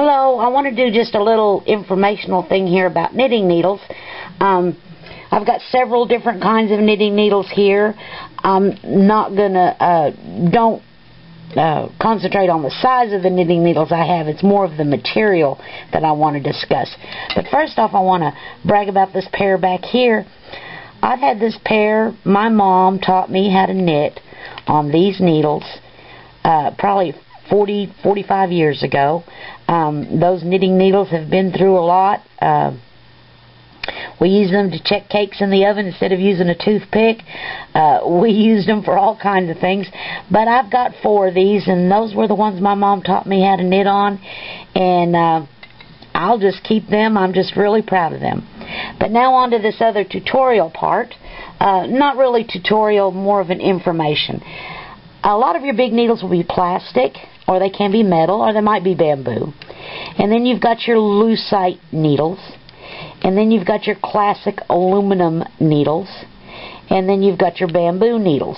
Hello, I want to do just a little informational thing here about knitting needles. I've got several different kinds of knitting needles here. I'm not gonna don't concentrate on the size of the knitting needles I have. It's more of the material that I want to discuss. But first off, I want to brag about this pair back here. I've had this pair. My mom taught me how to knit on these needles probably 45 years ago. Those knitting needles have been through a lot. We use them to check cakes in the oven instead of using a toothpick. We used them for all kinds of things. But I've got 4 of these, and those were the ones my mom taught me how to knit on. And I'll just keep them. I'm just really proud of them. But now on to this other tutorial part. Not really tutorial, more of an information. A lot of your big needles will be plastic, or they can be metal, or they might be bamboo. And then you've got your lucite needles. And then you've got your classic aluminum needles. And then you've got your bamboo needles.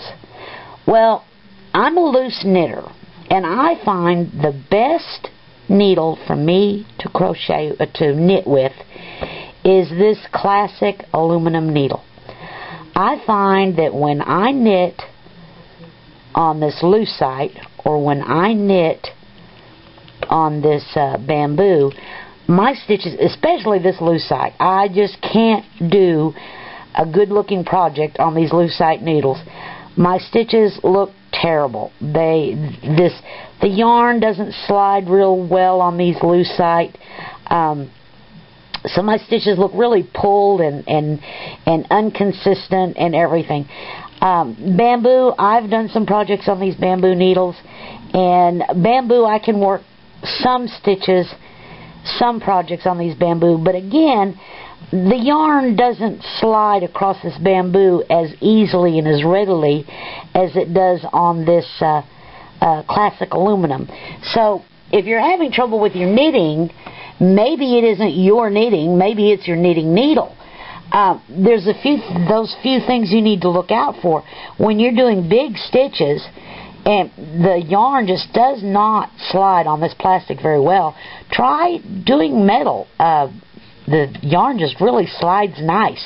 Well, I'm a loose knitter, and I find the best needle for me to crochet, to knit with, is this classic aluminum needle. I find that when I knit on this lucite, or when I knit on this bamboo, my stitches, especially this lucite, I just can't do a good looking project on these lucite needles. My stitches look terrible. The yarn doesn't slide real well on these lucite. So my stitches look really pulled and inconsistent and everything. Bamboo, I've done some projects on these bamboo needles, and bamboo I can work some stitches, some projects on these bamboo, but again, the yarn doesn't slide across this bamboo as easily and as readily as it does on this classic aluminum. So if you're having trouble with your knitting, maybe it isn't your knitting, maybe it's your knitting needle. There's those few things you need to look out for. When you're doing big stitches and the yarn just does not slide on this plastic very well, try doing metal. The yarn just really slides nice.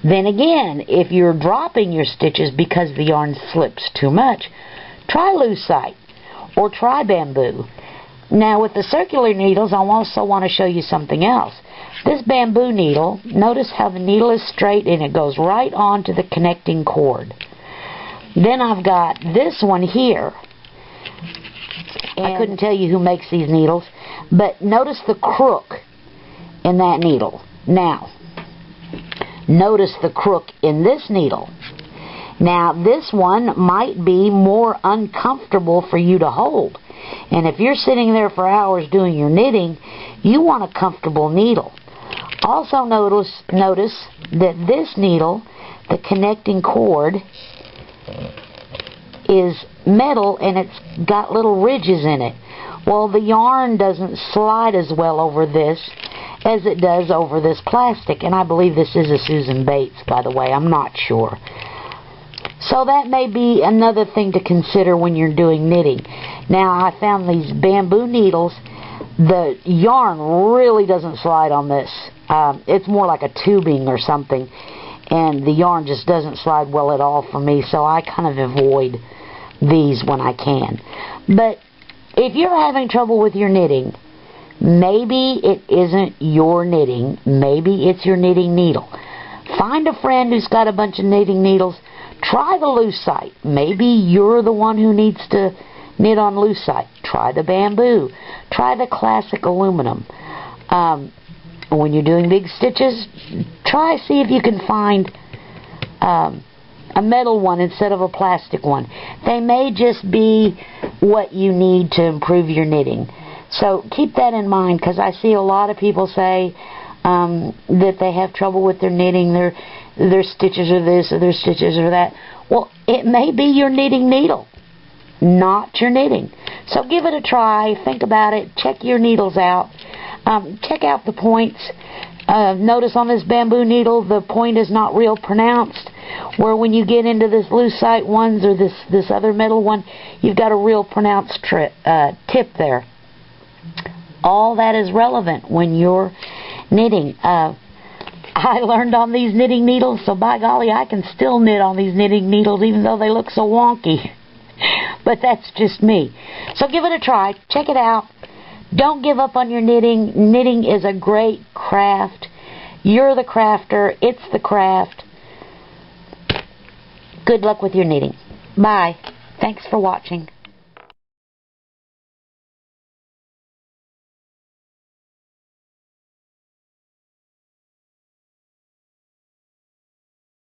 Then again, if you're dropping your stitches because the yarn slips too much, try lucite or try bamboo. Now with the circular needles, I also want to show you something else. This bamboo needle, notice how the needle is straight and it goes right onto the connecting cord. Then I've got this one here. And I couldn't tell you who makes these needles, but notice the crook in that needle. Now, notice the crook in this needle. Now, this one might be more uncomfortable for you to hold. And if you're sitting there for hours doing your knitting, you want a comfortable needle. Also notice that this needle, the connecting cord, is metal and it's got little ridges in it. Well, the yarn doesn't slide as well over this as it does over this plastic. And I believe this is a Susan Bates, by the way. I'm not sure. So that may be another thing to consider when you're doing knitting. Now, I found these bamboo needles, the yarn really doesn't slide on this. It's more like a tubing or something, and the yarn just doesn't slide well at all for me, so I kind of avoid these when I can. But if you're having trouble with your knitting, maybe it isn't your knitting, maybe it's your knitting needle. Find a friend who's got a bunch of knitting needles. Try the lucite. Maybe you're the one who needs to knit on lucite. Try the bamboo. Try the classic aluminum. When you're doing big stitches, see if you can find a metal one instead of a plastic one. They may just be what you need to improve your knitting. So keep that in mind, because I see a lot of people say that they have trouble with their knitting. Their stitches are this or their stitches are that. Well, it may be your knitting needle, not your knitting. So give it a try. Think about it. Check your needles out. Check out the points. Notice on this bamboo needle, the point is not real pronounced. Where when you get into this lucite ones or this other metal one, you've got a real pronounced tip there. all that is relevant when you're knitting. I learned on these knitting needles, so by golly, I can still knit on these knitting needles even though they look so wonky. But that's just me. So give it a try. Check it out. Don't give up on your knitting. Knitting is a great craft. You're the crafter. It's the craft. Good luck with your knitting. Bye. Thanks for watching.